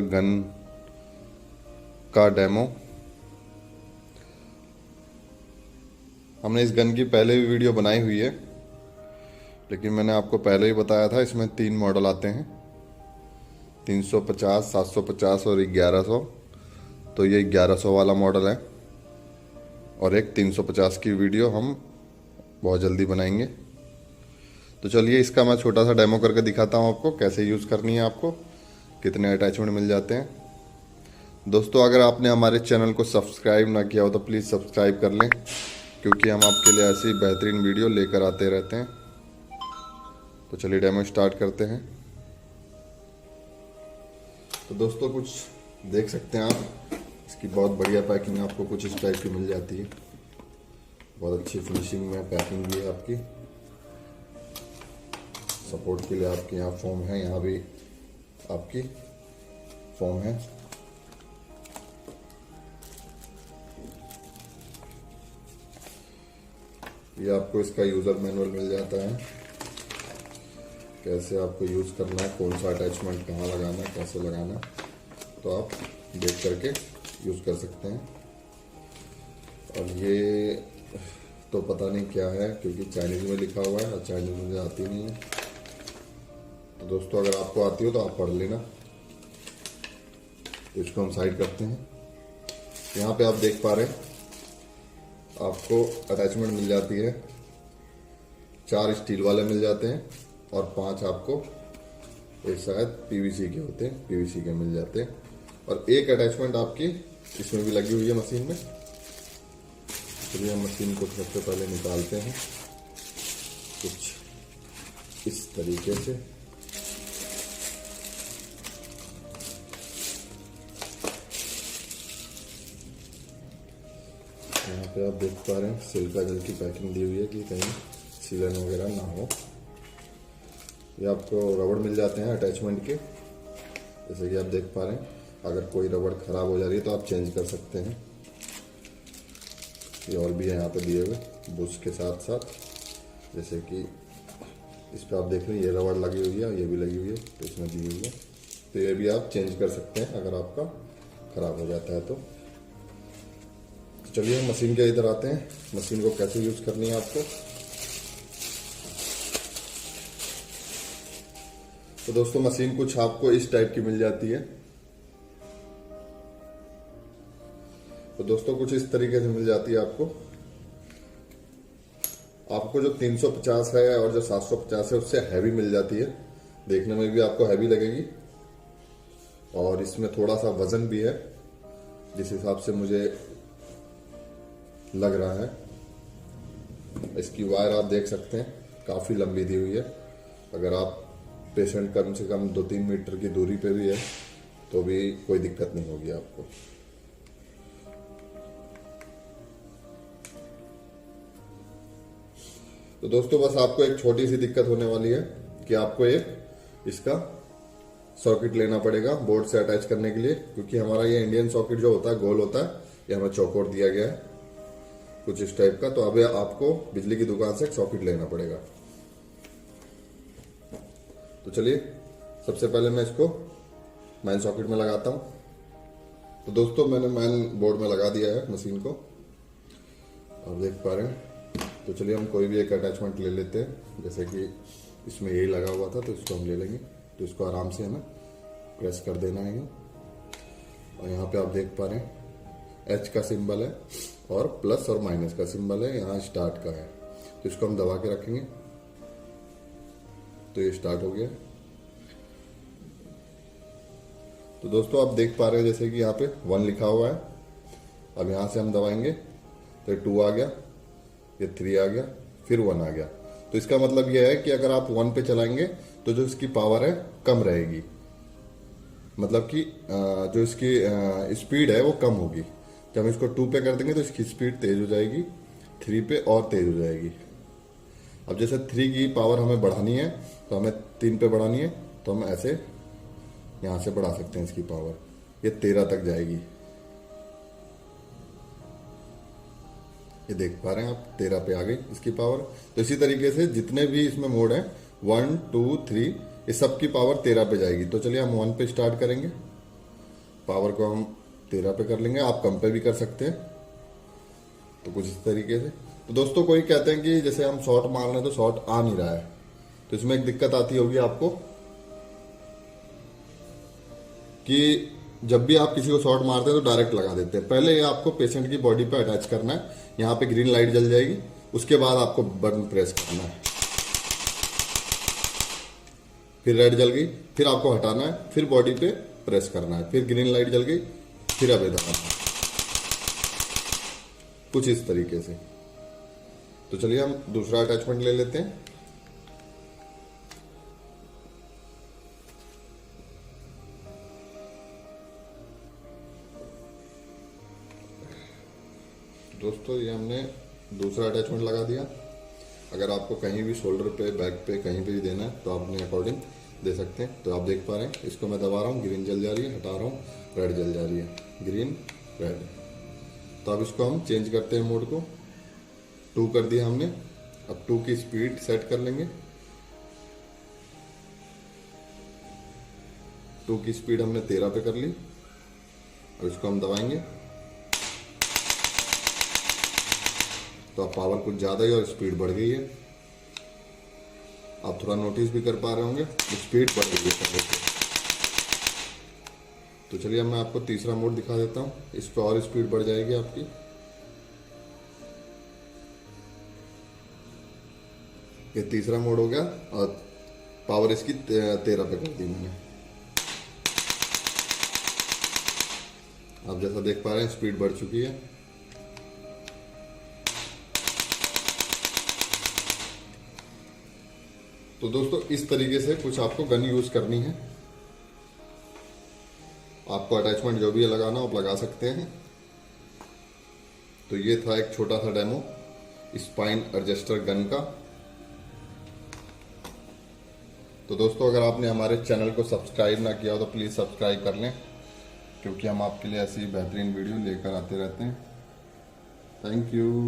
Gun का demo. हमने इस गन की पहले भी वीडियो बनाई हुई है, लेकिन मैंने आपको पहले ही बताया था इसमें 3 मॉडल आते हैं, 350, 750 और 1100। तो ये 1100 वाला मॉडल है और एक 350 की वीडियो हम बहुत जल्दी बनाएंगे। तो चलिए इसका मैं छोटा सा डेमो करके दिखाता हूँ आपको, कैसे यूज़ करनी है, आपको कितने अटैचमेंट मिल जाते हैं। दोस्तों, अगर आपने हमारे चैनल को सब्सक्राइब ना किया हो तो प्लीज़ सब्सक्राइब कर लें, क्योंकि हम आपके लिए ऐसी बेहतरीन वीडियो लेकर आते रहते हैं। तो चलिए डेमो स्टार्ट करते हैं। तो दोस्तों, कुछ देख सकते हैं आप, इसकी बहुत बढ़िया पैकिंग आपको कुछ इस टाइप की मिल जाती है। बहुत अच्छी फिनिशिंग में पैकिंग भी है आपकी। सपोर्ट के लिए आपके यहाँ फोम है, यहाँ भी आपकी फोम है। ये आपको इसका यूज़र मैनुअल मिल जाता है, कैसे आपको यूज़ करना है, कौन सा अटैचमेंट कहाँ लगाना है, कैसे लगाना है, तो आप देख करके यूज़ कर सकते हैं। और ये तो पता नहीं क्या है, क्योंकि चाइनीज़ में लिखा हुआ है और चाइनीज़ मुझे आती नहीं है। तो दोस्तों, अगर आपको आती हो तो आप पढ़ लेना। तो इसको हम साइड करते हैं। यहाँ पे आप देख पा रहे हैं आपको अटैचमेंट मिल जाती है, 4 स्टील वाले मिल जाते हैं और 5 आपको एक शायद पीवीसी के होते हैं, पीवीसी के मिल जाते हैं। और एक अटैचमेंट आपकी इसमें भी लगी हुई है मशीन में। चलिए हम मशीन को सबसे पहले निकालते हैं कुछ इस तरीके से। यहाँ पे आप देख पा रहे हैं सिल्का जेल की पैकिंग दी हुई है कि कहीं सीलन वगैरह ना हो। ये आपको रबड़ मिल जाते हैं अटैचमेंट के, जैसे कि आप देख पा रहे हैं। अगर कोई रबड़ खराब हो जा रही है तो आप चेंज कर सकते हैं। ये और भी है यहाँ पे दिए हुए बुश के साथ साथ, जैसे कि इस पे आप देख रहे हैं ये रबड़ लगी हुई है, ये भी लगी हुई है, तो इसमें दी हुई है। तो ये भी आप चेंज कर सकते हैं अगर आपका खराब हो जाता है तो। चलिए हम मशीन के इधर आते हैं, मशीन को कैसे यूज करनी है आपको। तो दोस्तों, मशीन कुछ आपको इस टाइप की मिल जाती है। तो दोस्तों, कुछ इस तरीके से मिल जाती है आपको। आपको जो 350 है और जो 750 है उससे हैवी मिल जाती है, देखने में भी आपको हैवी लगेगी। और इसमें थोड़ा सा वजन भी है, जिस हिसाब से मुझे लग रहा है। इसकी वायर आप देख सकते हैं काफ़ी लंबी दी हुई है। अगर आप पेशेंट कम से कम 2-3 मीटर की दूरी पे भी है तो भी कोई दिक्कत नहीं होगी आपको। तो दोस्तों, बस आपको एक छोटी सी दिक्कत होने वाली है कि आपको एक इसका सॉकेट लेना पड़ेगा बोर्ड से अटैच करने के लिए, क्योंकि हमारा ये इंडियन सॉकेट जो होता है गोल होता है, ये हमें चौकोर दिया गया है कुछ इस टाइप का। तो अब आपको बिजली की दुकान से एक सॉकेट लेना पड़ेगा। तो चलिए सबसे पहले मैं इसको मैन सॉकेट में लगाता हूं। तो दोस्तों, मैंने मैन बोर्ड में लगा दिया है मशीन को, आप देख पा रहे हैं। तो चलिए हम कोई भी एक अटैचमेंट ले लेते हैं, जैसे कि इसमें यही लगा हुआ था तो इसको हम ले लेंगे। तो इसको आराम से हमें प्रेस कर देना है। और यहाँ पे आप देख पा रहे हैं एच का सिंबल है और प्लस और माइनस का सिंबल है, यहाँ स्टार्ट का है। तो इसको हम दबा के रखेंगे तो ये स्टार्ट हो गया। तो दोस्तों, आप देख पा रहे हैं जैसे कि यहाँ पे 1 लिखा हुआ है। अब यहाँ से हम दबाएंगे तो 2 आ गया, ये 3 आ गया, फिर 1 आ गया। तो इसका मतलब यह है कि अगर आप 1 पे चलाएंगे तो जो इसकी पावर है कम रहेगी, मतलब कि जो इसकी स्पीड है वो कम होगी। जब हम इसको 2 पे कर देंगे तो इसकी स्पीड तेज हो जाएगी, 3 पे और तेज हो जाएगी। अब जैसे 3 की पावर हमें बढ़ानी है तो हमें 3 पे बढ़ानी है, तो हम ऐसे यहाँ से बढ़ा सकते हैं इसकी पावर, ये 13 तक जाएगी। ये देख पा रहे हैं आप 13 पे आ गई इसकी पावर। तो इसी तरीके से जितने भी इसमें मोड हैं 1, 2, 3, इस सब की पावर 13 पे जाएगी। तो चलिए हम 1 पे स्टार्ट करेंगे। पावर को हम 13 पे कर लेंगे, आप कम पे भी कर सकते हैं। तो कुछ इस तरीके से। तो दोस्तों कोई कहते हैं कि जैसे हम शॉट मार रहे हैं तो शॉट आ नहीं रहा है, तो इसमें एक दिक्कत आती होगी आपको कि जब भी आप किसी को शॉट मारते हैं तो डायरेक्ट लगा देते हैं। पहले ये आपको पेशेंट की बॉडी पे अटैच करना है, यहाँ पे ग्रीन लाइट जल जाएगी, उसके बाद आपको बटन प्रेस करना है, फिर रेड जल गई, फिर आपको हटाना है, फिर बॉडी पे प्रेस करना है, फिर ग्रीन लाइट जल गई, फिर अब दबाना है, कुछ इस तरीके से। तो चलिए हम दूसरा अटैचमेंट ले लेते हैं। दोस्तों ये हमने दूसरा अटैचमेंट लगा दिया। अगर आपको कहीं भी शोल्डर पे, बैक पे, कहीं पे भी देना है तो आप अपने अकॉर्डिंग दे सकते हैं। तो आप देख पा रहे हैं, इसको मैं दबा रहा हूँ, ग्रीन जल जा रही है, हटा रहा हूँ, रेड जल जा रही है, ग्रीन रेड। तो अब इसको हम चेंज करते हैं, मोड को 2 कर दिया हमने। अब 2 की स्पीड सेट कर लेंगे। 2 की स्पीड हमने 13 पे कर ली। अब इसको हम दबाएंगे तो अब पावर कुछ ज़्यादा ही और स्पीड बढ़ गई है। आप थोड़ा नोटिस भी कर पा रहे होंगे, स्पीड बढ़ गई है पहले से। तो चलिए मैं आपको तीसरा मोड दिखा देता हूँ, इस पर और स्पीड बढ़ जाएगी आपकी। ये तीसरा मोड हो गया और पावर इसकी 13 पे कर दी मैंने। आप जैसा देख पा रहे हैं स्पीड बढ़ चुकी है। तो दोस्तों इस तरीके से कुछ आपको गन यूज करनी है। आपको अटैचमेंट जो भी है लगाना आप लगा सकते हैं। तो ये था एक छोटा सा डेमो स्पाइन एडजस्टर गन का। तो दोस्तों अगर आपने हमारे चैनल को सब्सक्राइब ना किया हो तो प्लीज़ सब्सक्राइब कर लें, क्योंकि हम आपके लिए ऐसी बेहतरीन वीडियो लेकर आते रहते हैं। Thank you.